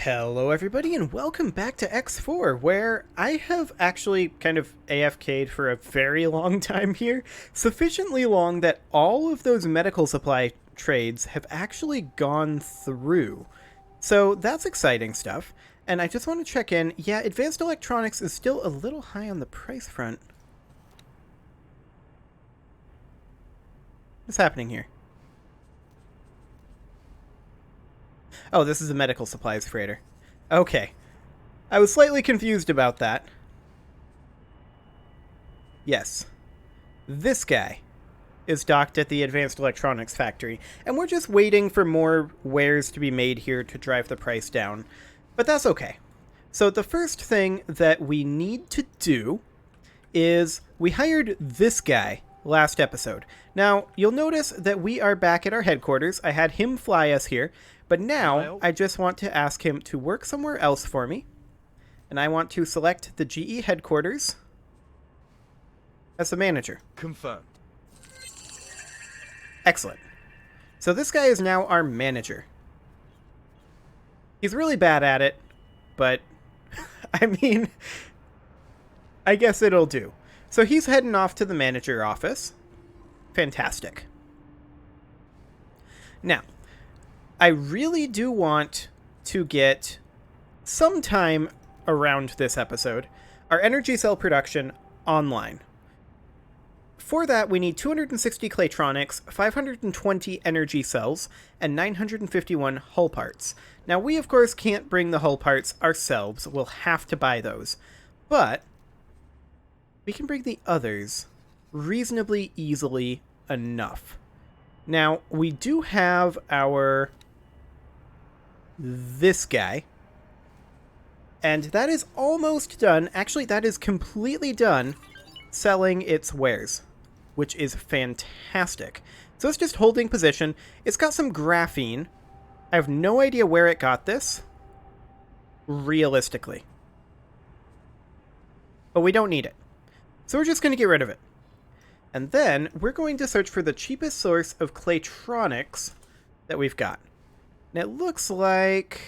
Hello everybody and welcome back to X4, where I have actually kind of AFK'd for a very long time here. Sufficiently long that all of those medical supply trades have actually gone through. So that's exciting stuff. And I just want to check in. Yeah, advanced electronics is still a little high on the price front. What's happening here? Oh, this is a medical supplies freighter. Okay. I was slightly confused about that. Yes. This guy is docked at the Advanced Electronics Factory, and we're just waiting for more wares to be made here to drive the price down. But that's okay. So the first thing that we need to do is we hired this guy last episode. Now, you'll notice that we are back at our headquarters. I had him fly us here, but now I just want to ask him to work somewhere else for me. And I want to select the GE headquarters as the manager. Confirmed. Excellent. So this guy is now our manager. He's really bad at it, but I mean, I guess it'll do. So he's heading off to the manager office. Fantastic. Now, I really do want to get sometime around this episode our energy cell production online. For that, we need 260 Claytronics, 520 energy cells, and 951 hull parts. Now, we of course can't bring the hull parts ourselves. We'll have to buy those. But we can bring the others reasonably easily enough. Now, we do have this guy. And that is almost done. Actually, that is completely done selling its wares, which is fantastic. So it's just holding position. It's got some graphene. I have no idea where it got this, realistically. But we don't need it. So we're just going to get rid of it. And then we're going to search for the cheapest source of Claytronics that we've got. And it looks like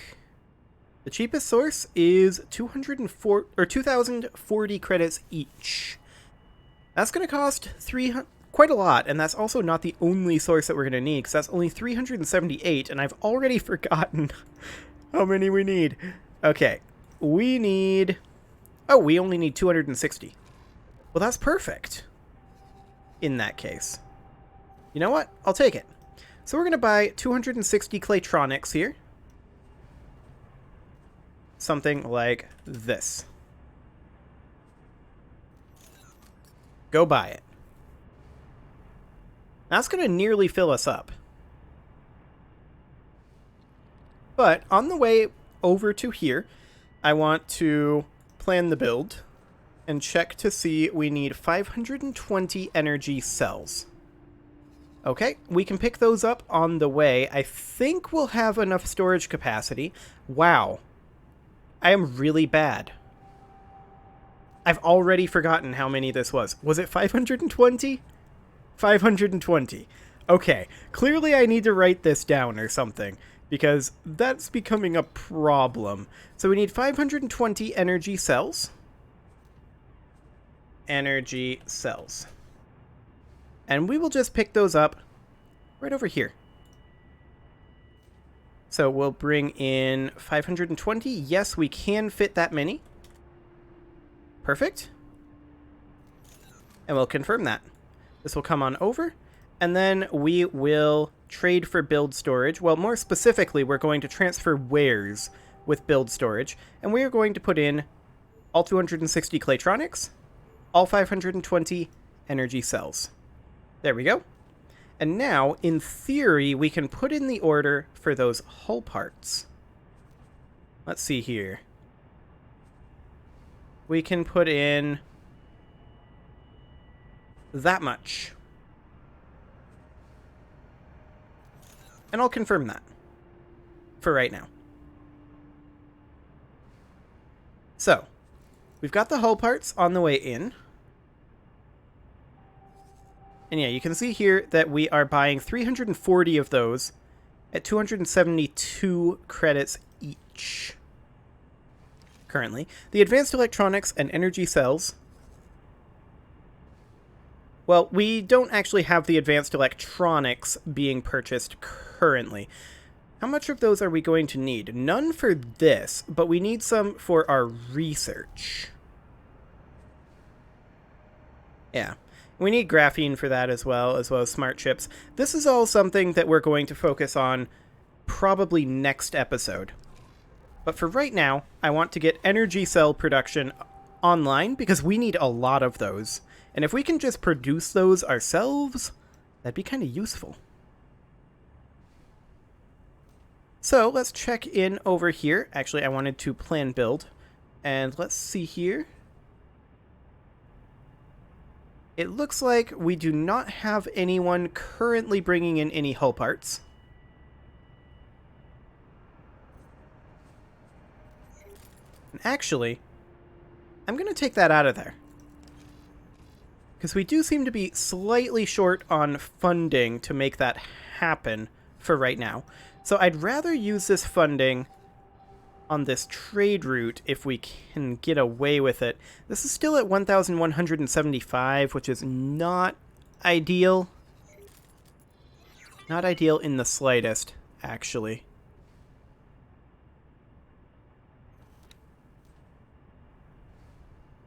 the cheapest source is 2,040 credits each. That's going to cost quite a lot, and that's also not the only source that we're going to need, because that's only 378, and I've already forgotten how many we need. Okay, we need... Oh, we only need 260. Well, that's perfect. In that case. You know what? I'll take it. So we're going to buy 260 Claytronics here. Something like this. Go buy it. That's going to nearly fill us up. But on the way over to here, I want to plan the build and check to see we need 520 energy cells. Okay, we can pick those up on the way. I think we'll have enough storage capacity. Wow. I am really bad. I've already forgotten how many this was. Was it 520? 520. Okay, clearly I need to write this down or something, because that's becoming a problem. So we need 520 energy cells. Energy cells. And we will just pick those up right over here. So we'll bring in 520. Yes, we can fit that many. Perfect. And we'll confirm that. This will come on over. And then we will trade for build storage. Well, more specifically, we're going to transfer wares with build storage. And we are going to put in all 260 Claytronics, all 520 energy cells. There we go. And now, in theory, we can put in the order for those hull parts. Let's see here. We can put in that much. And I'll confirm that for right now. So, we've got the hull parts on the way in. And yeah, you can see here that we are buying 340 of those at 272 credits each. currently. The advanced electronics and energy cells. Well, we don't actually have the advanced electronics being purchased currently. How much of those are we going to need? None for this, but we need some for our research. Yeah. We need graphene for that as well as smart chips. This is all something that we're going to focus on probably next episode. But for right now, I want to get energy cell production online because we need a lot of those. And if we can just produce those ourselves, that'd be kind of useful. So let's check in over here. Actually, I wanted to plan build. And let's see here. It looks like we do not have anyone currently bringing in any hull parts. And actually, I'm going to take that out of there. Because we do seem to be slightly short on funding to make that happen for right now. So I'd rather use this funding on this trade route if we can get away with it. This is still at 1,175, which is not ideal. Not ideal in the slightest, actually.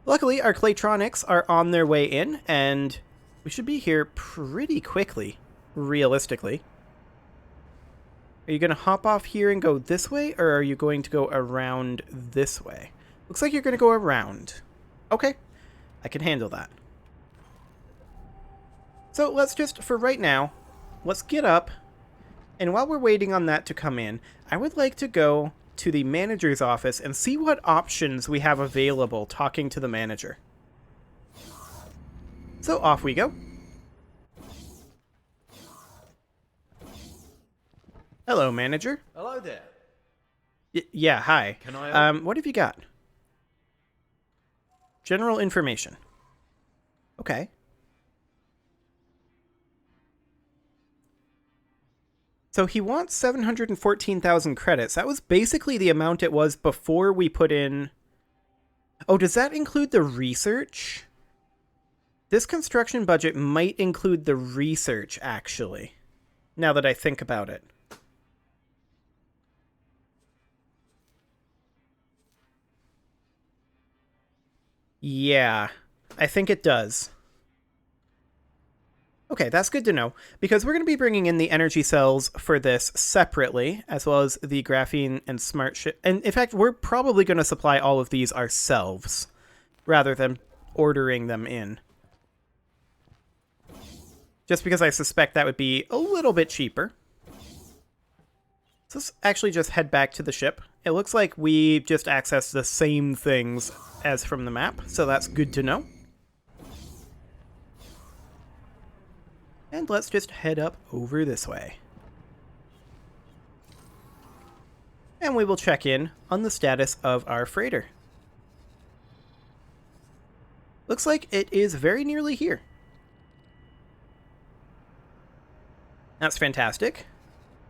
Luckily, our Claytronics are on their way in, and we should be here pretty quickly, realistically. Are you going to hop off here and go this way, or are you going to go around this way? Looks like you're going to go around. Okay, I can handle that. So let's just, for right now, let's get up, and while we're waiting on that to come in, I would like to go to the manager's office and see what options we have available talking to the manager. So off we go. Hello, manager. Hello there. Yeah, hi. Can I help? What have you got? General information. Okay. So he wants 714,000 credits. That was basically the amount it was before we put in... Oh, does that include the research? This construction budget might include the research, actually, now that I think about it. Yeah, I think it does. Okay, that's good to know, because we're going to be bringing in the energy cells for this separately, as well as the graphene and smart chip. And in fact, we're probably going to supply all of these ourselves, rather than ordering them in. Just because I suspect that would be a little bit cheaper. So let's actually just head back to the ship. It looks like we just accessed the same things as from the map, so that's good to know. And let's just head up over this way. And we will check in on the status of our freighter. Looks like it is very nearly here. That's fantastic.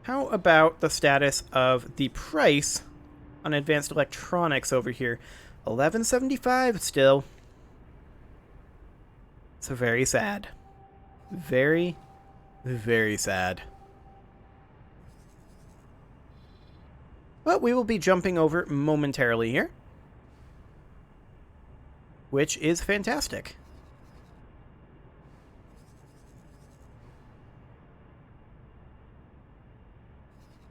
How about the status of the price on advanced electronics over here? 1175 still. So very sad. Very, very sad. But we will be jumping over momentarily here, which is fantastic.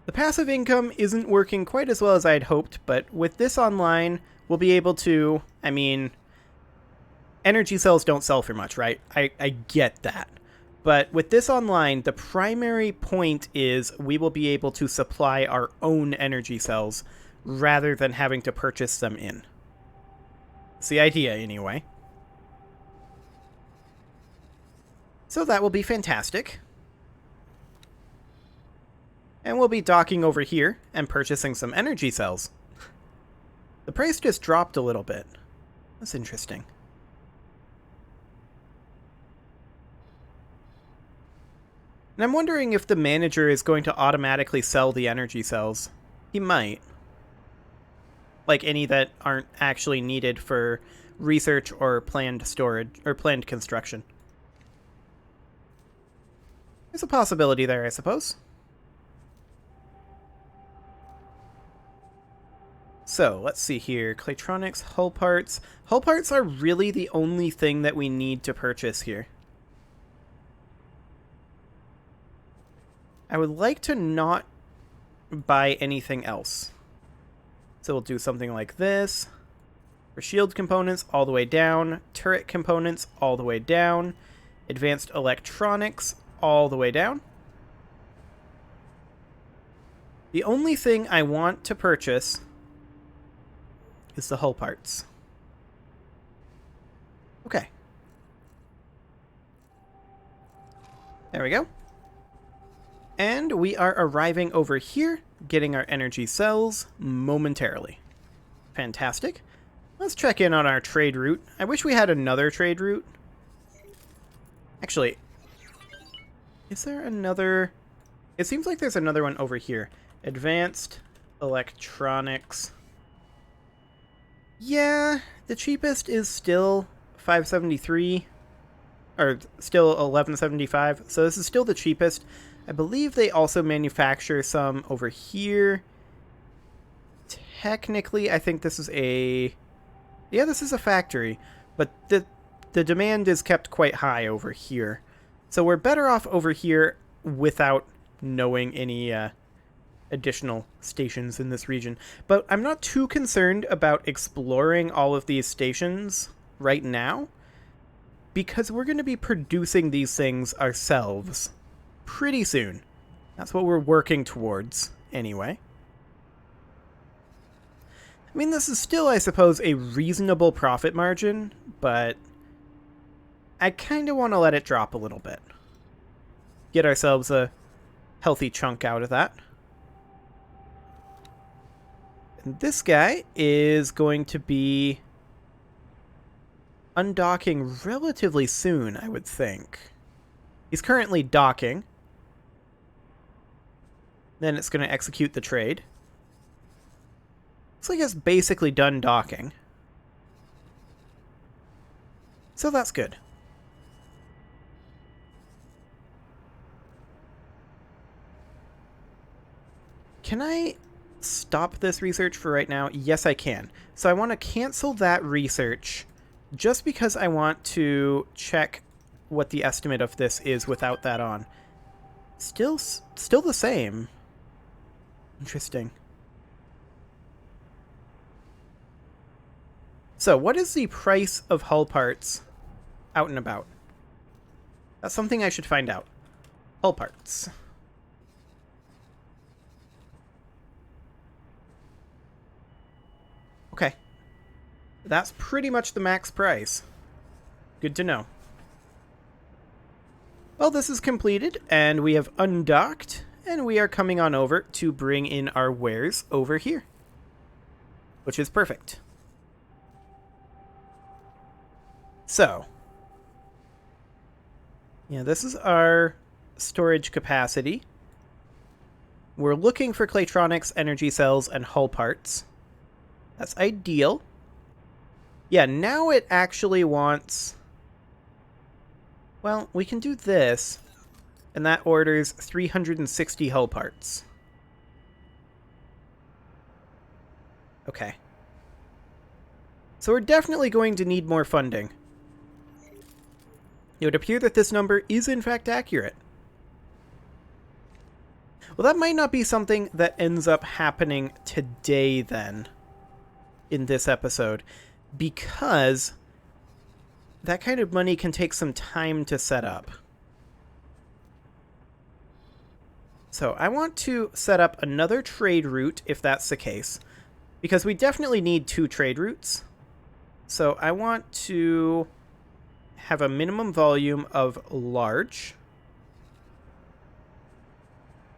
The passive income isn't working quite as well as I'd hoped, but with this online, we'll be able to, I mean, energy cells don't sell for much, right? I get that. But with this online, the primary point is we will be able to supply our own energy cells rather than having to purchase them in. It's the idea, anyway. So that will be fantastic. And we'll be docking over here and purchasing some energy cells. The price just dropped a little bit. That's interesting. And I'm wondering if the manager is going to automatically sell the energy cells. He might. Like any that aren't actually needed for research or planned storage or planned construction. There's a possibility there, I suppose. So, let's see here. Claytronics, hull parts. Hull parts are really the only thing that we need to purchase here. I would like to not buy anything else. So we'll do something like this. For shield components, all the way down. Turret components, all the way down. Advanced electronics, all the way down. The only thing I want to purchase is the hull parts. Okay. There we go. And we are arriving over here, getting our energy cells momentarily. Fantastic. Let's check in on our trade route. I wish we had another trade route. Actually, is there another? It seems like there's another one over here. Advanced electronics. Yeah, the cheapest is still 573, or still 1175. So this is still the cheapest. I believe they also manufacture some over here. Technically, I think this is a... Yeah, this is a factory, but the demand is kept quite high over here. So we're better off over here without knowing any additional stations in this region. But I'm not too concerned about exploring all of these stations right now, because we're going to be producing these things ourselves pretty soon. That's what we're working towards, anyway. I mean, this is still, I suppose, a reasonable profit margin, but I kind of want to let it drop a little bit. Get ourselves a healthy chunk out of that. And this guy is going to be undocking relatively soon, I would think. He's currently docking. Then it's going to execute the trade. Looks like it's basically done docking. So that's good. Can I stop this research for right now? Yes, I can. So I want to cancel that research just because I want to check what the estimate of this is without that on. Still the same. Interesting. So, what is the price of hull parts out and about? That's something I should find out. Hull parts. Okay. That's pretty much the max price. Good to know. Well, this is completed, and we have undocked, and we are coming on over to bring in our wares over here, which is perfect. So, yeah, this is our storage capacity. We're looking for Claytronics, energy cells, and hull parts. That's ideal. Yeah, now it actually wants... Well, we can do this, and that orders 360 hull parts. Okay. So we're definitely going to need more funding. It would appear that this number is in fact accurate. Well, that might not be something that ends up happening today, then, in this episode, because that kind of money can take some time to set up. So I want to set up another trade route, if that's the case, because we definitely need 2 trade routes. So I want to have a minimum volume of large.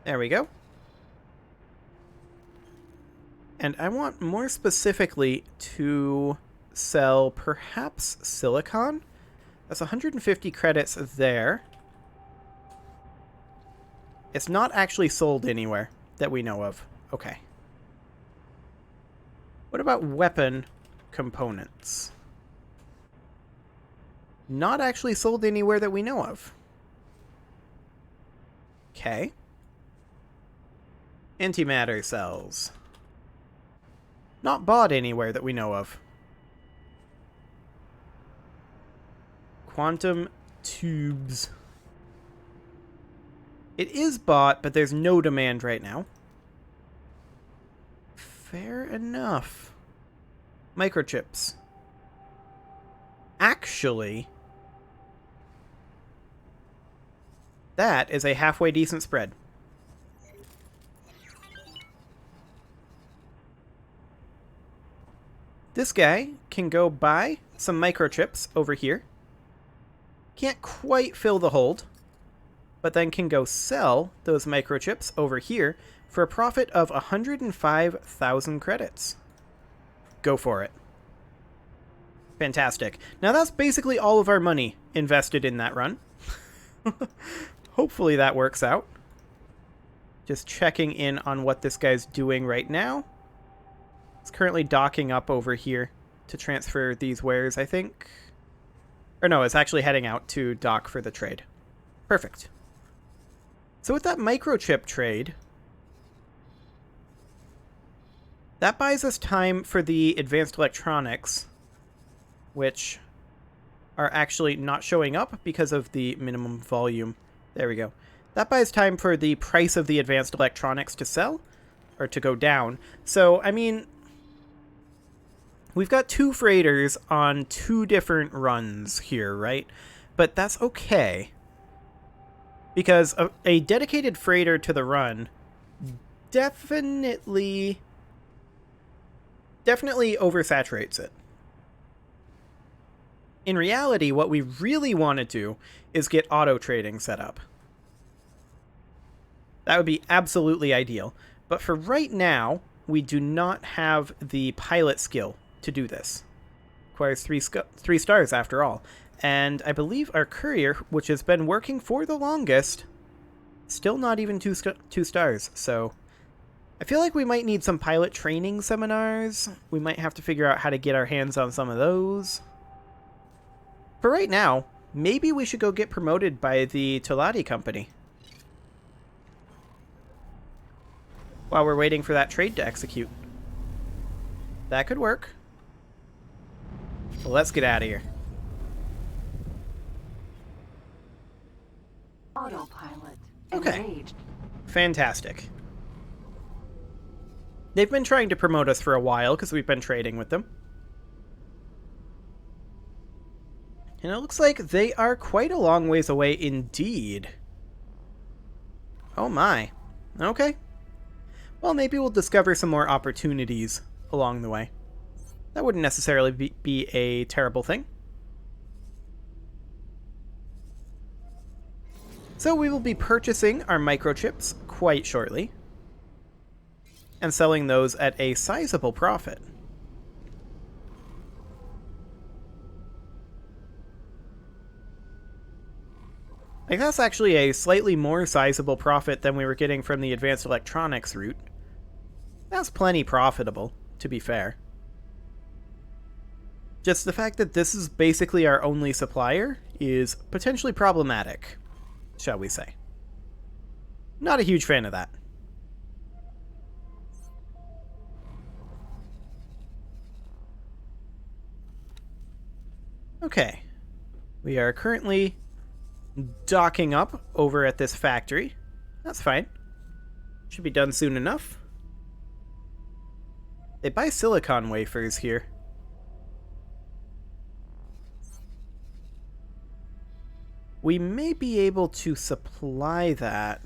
There we go. And I want more specifically to sell perhaps silicon. That's 150 credits there. It's not actually sold anywhere that we know of. Okay. What about weapon components? Not actually sold anywhere that we know of. Okay. Antimatter cells. Not bought anywhere that we know of. Quantum tubes. It is bought, but there's no demand right now. Fair enough. Microchips. Actually, that is a halfway decent spread. This guy can go buy some microchips over here. Can't quite fill the hold, but then can go sell those microchips over here for a profit of 105,000 credits. Go for it. Fantastic. Now that's basically all of our money invested in that run. Hopefully that works out. Just checking in on what this guy's doing right now. It's currently docking up over here to transfer these wares, I think. Or no, it's actually heading out to dock for the trade. Perfect. So with that microchip trade, that buys us time for the advanced electronics, which are actually not showing up because of the minimum volume. There we go. That buys time for the price of the advanced electronics to sell, or to go down. So, I mean, we've got two freighters on two different runs here, right? But that's okay, because a dedicated freighter to the run definitely oversaturates it. In reality, what we really want to do is get auto trading set up. That would be absolutely ideal. But for right now, we do not have the pilot skill to do this. Requires three stars after all. And I believe our courier, which has been working for the longest, still not even two stars. So I feel like we might need some pilot training seminars. We might have to figure out how to get our hands on some of those. For right now, maybe we should go get promoted by the Toladi company while we're waiting for that trade to execute. That could work. Well, let's get out of here. Autopilot Okay. engaged. Fantastic. They've been trying to promote us for a while because we've been trading with them. And it looks like they are quite a long ways away indeed. Oh my. Okay. Well, maybe we'll discover some more opportunities along the way. That wouldn't necessarily be a terrible thing. So we will be purchasing our microchips quite shortly, and selling those at a sizable profit. Like, that's actually a slightly more sizable profit than we were getting from the advanced electronics route. That's plenty profitable, to be fair. Just the fact that this is basically our only supplier is potentially problematic, shall we say. Not a huge fan of that. Okay. We are currently docking up over at this factory. That's fine. Should be done soon enough. They buy silicon wafers here. We may be able to supply that.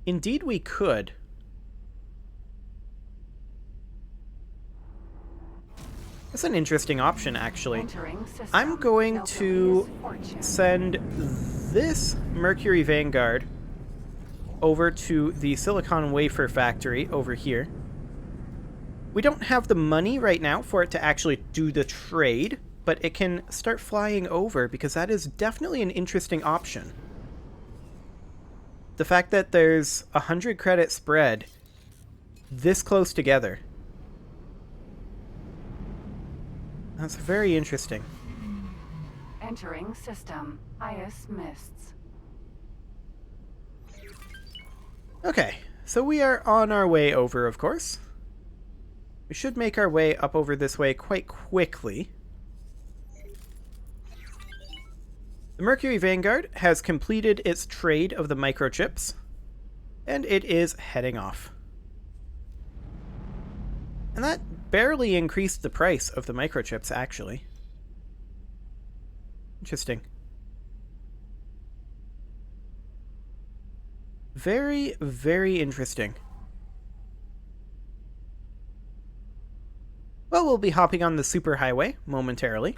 Indeed, we could. That's an interesting option, actually. I'm going to send this Mercury Vanguard over to the silicon wafer factory over here. We don't have the money right now for it to actually do the trade, but it can start flying over because that is definitely an interesting option. The fact that there's 100 credit spread this close together. That's very interesting. Entering system. Ice mists. Okay, so we are on our way over, of course. We should make our way up over this way quite quickly. The Mercury Vanguard has completed its trade of the microchips, and it is heading off. And that barely increased the price of the microchips, actually. Interesting. Very, very interesting. Well, we'll be hopping on the superhighway momentarily.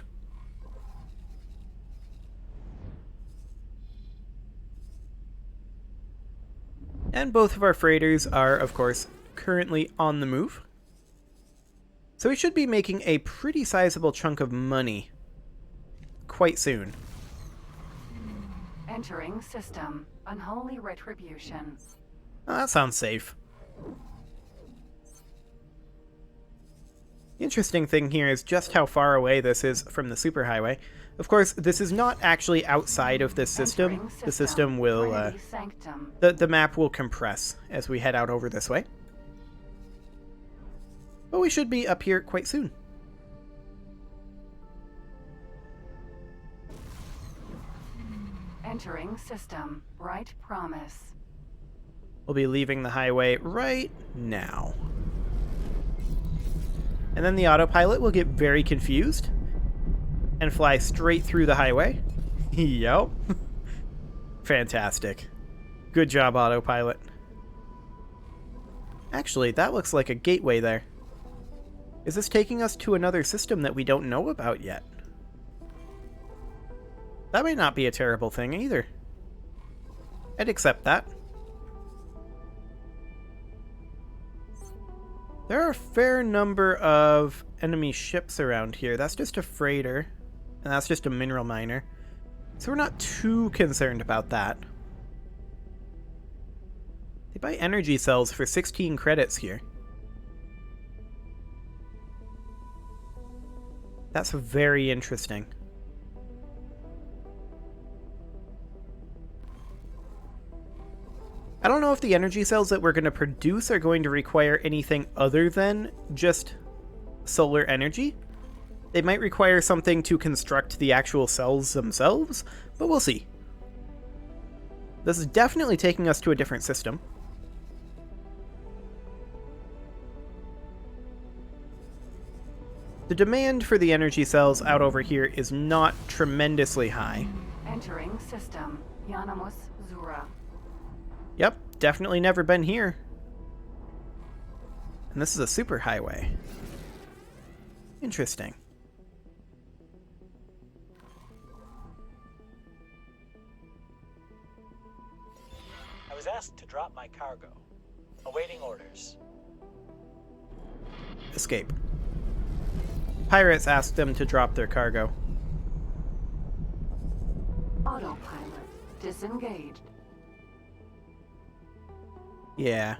And both of our freighters are, of course, currently on the move. So we should be making a pretty sizable chunk of money quite soon. Entering system. Unholy retribution. Oh, that sounds safe. The interesting thing here is just how far away this is from the superhighway. Of course, this is not actually outside of this system. The system will, the map will compress as we head out over this way. But we should be up here quite soon. Entering system. Bright promise. We'll be leaving the highway right now. And then the autopilot will get very confused and fly straight through the highway. Yup. Fantastic. Good job, autopilot. Actually, that looks like a gateway there. Is this taking us to another system that we don't know about yet? That may not be a terrible thing either. I'd accept that. There are a fair number of enemy ships around here. That's just a freighter, and that's just a mineral miner. So we're not too concerned about that. They buy energy cells for 16 credits here. That's very interesting. I don't know if the energy cells that we're going to produce are going to require anything other than just solar energy. They might require something to construct the actual cells themselves, but we'll see. This is definitely taking us to a different system. The demand for the energy cells out over here is not tremendously high. Entering system. Yanamus Zura. Yep, definitely never been here. And this is a superhighway. Interesting. I was asked to drop my cargo. Awaiting orders. Escape. Pirates asked them to drop their cargo. Autopilot. Disengaged. Yeah.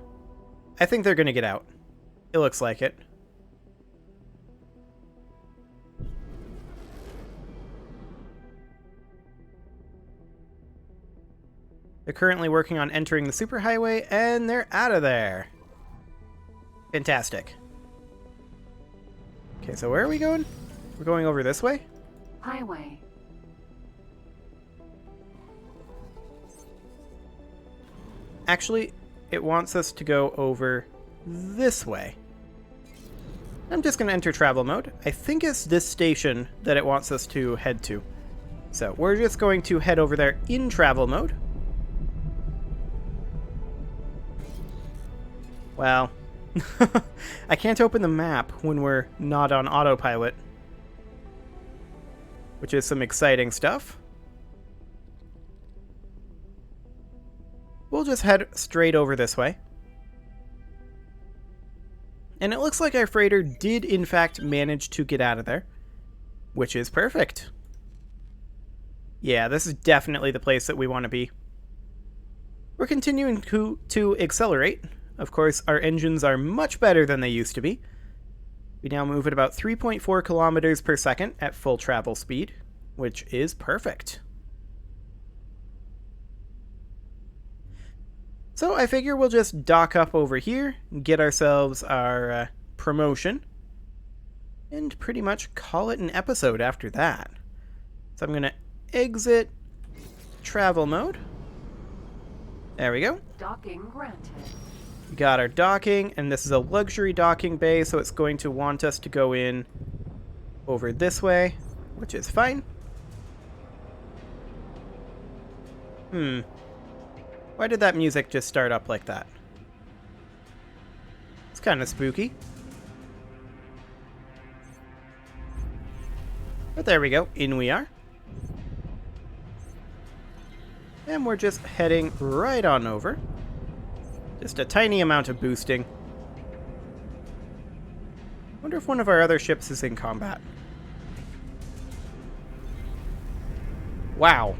I think they're gonna get out. It looks like it. They're currently working on entering the superhighway, and they're out of there. Fantastic. Okay, so where are we going? We're going over this way? Highway. Actually, it wants us to go over this way. I'm just going to enter travel mode. I think it's this station that it wants us to head to. So we're just going to head over there in travel mode. Well, I can't open the map when we're not on autopilot, which is some exciting stuff. We'll just head straight over this way. And it looks like our freighter did in fact manage to get out of there, which is perfect. Yeah, this is definitely the place that we want to be. We're continuing to accelerate. Of course, our engines are much better than they used to be. We now move at about 3.4 kilometers per second at full travel speed, which is perfect. So I figure we'll just dock up over here, get ourselves our promotion, and pretty much call it an episode after that. So I'm going to exit travel mode. There we go. Docking granted. We got our docking, and this is a luxury docking bay, so it's going to want us to go in over this way, which is fine. Why did that music just start up like that? It's kind of spooky. But there we go, in we are. And we're just heading right on over. Just a tiny amount of boosting. Wonder if one of our other ships is in combat. Wow.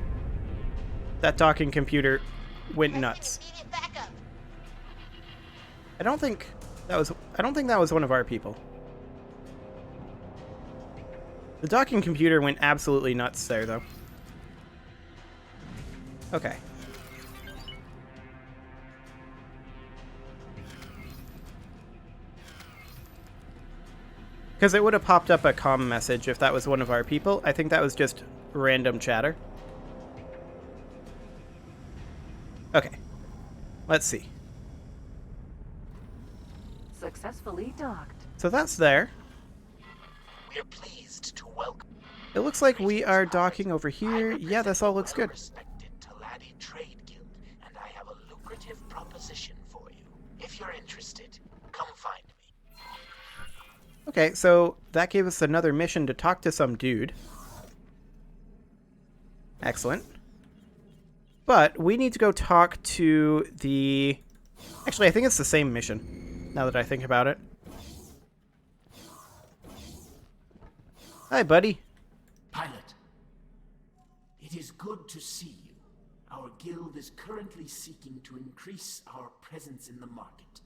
That docking computer went nuts. I don't think that was one of our people. The docking computer went absolutely nuts there, though. Okay. Because it would have popped up a comm message if that was one of our people. I think that was just random chatter. Okay. Let's see. Successfully docked. So that's there. We're pleased to welcome. It looks like we are docking over here. Yeah, this all looks good. Respected Taladi Trade Guild, and I have a lucrative proposition for you. If you're interested, come find me. Okay, so that gave us another mission to talk to some dude. Excellent. But we need to go talk to the... Actually, I think it's the same mission, now that I think about it. Hi, buddy. Pilot, it is good to see you. Our guild is currently seeking to increase our presence in the market.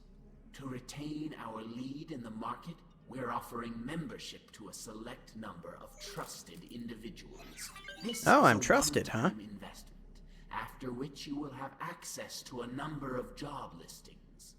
To retain our lead in the market, we're offering membership to a select number of trusted individuals. This Oh, is I'm a trusted, huh? one-time investment, after which you will have access to a number of job listings.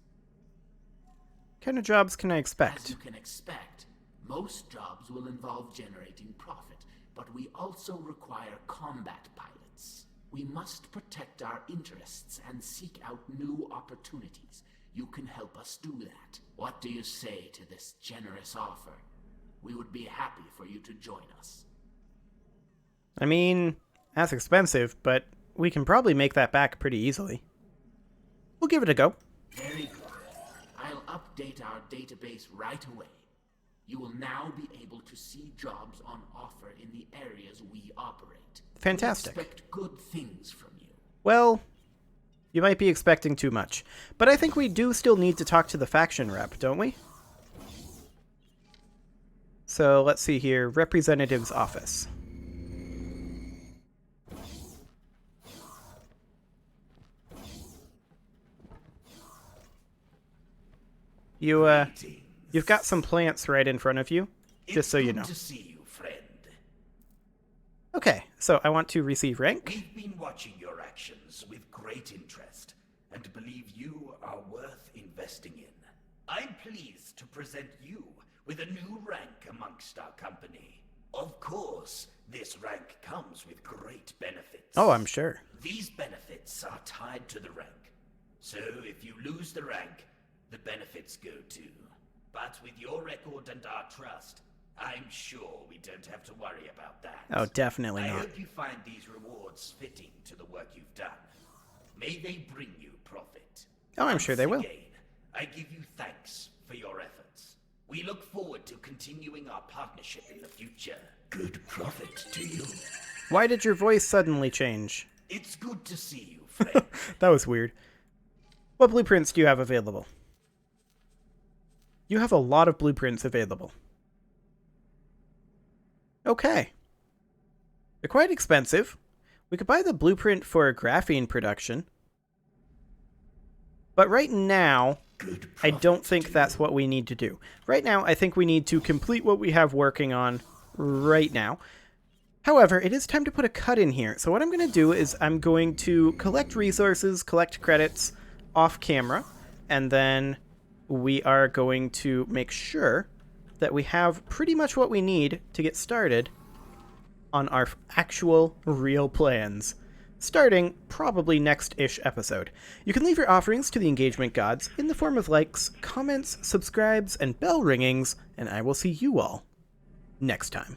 What kind of jobs can I As expect? you can expect, most jobs will involve generating profit, but we also require combat pilots. We must protect our interests and seek out new opportunities. You can help us do that. What do you say to this generous offer? We would be happy for you to join us. I mean, that's expensive, but we can probably make that back pretty easily. We'll give it a go. Very good. I'll update our database right away. You will now be able to see jobs on offer in the areas we operate. Fantastic. We expect good things from you. Well, you might be expecting too much. But I think we do still need to talk to the faction rep, don't we? So let's see here. Representative's office. You've got some plants right in front of you, just so you know. It's good to see you, friend. Okay, so I want to receive rank. We've been watching your actions with great interest and believe you are worth investing in. I'm pleased to present you with a new rank amongst our company. Of course, this rank comes with great benefits. Oh, I'm sure. These benefits are tied to the rank. So if you lose the rank, the benefits go too. But with your record and our trust, I'm sure we don't have to worry about that. Oh, definitely I not. hope you find these rewards fitting to the work you've done. May they bring you profit. Oh, I'm sure they will. Once again, I give you thanks for your efforts. We look forward to continuing our partnership in the future. Good profit to you. Why did your voice suddenly change? It's good to see you, friend. That was weird. What blueprints do you have available? You have a lot of blueprints available. Okay. They're quite expensive. We could buy the blueprint for graphene production. But right now, I don't think that's what we need to do. Right now, I think we need to complete what we have working on right now. However, it is time to put a cut in here. So what I'm going to do is I'm going to collect resources, collect credits off camera, and then we are going to make sure that we have pretty much what we need to get started on our actual real plans, starting probably next-ish episode. You can leave your offerings to the engagement gods in the form of likes, comments, subscribes, and bell ringings, and I will see you all next time.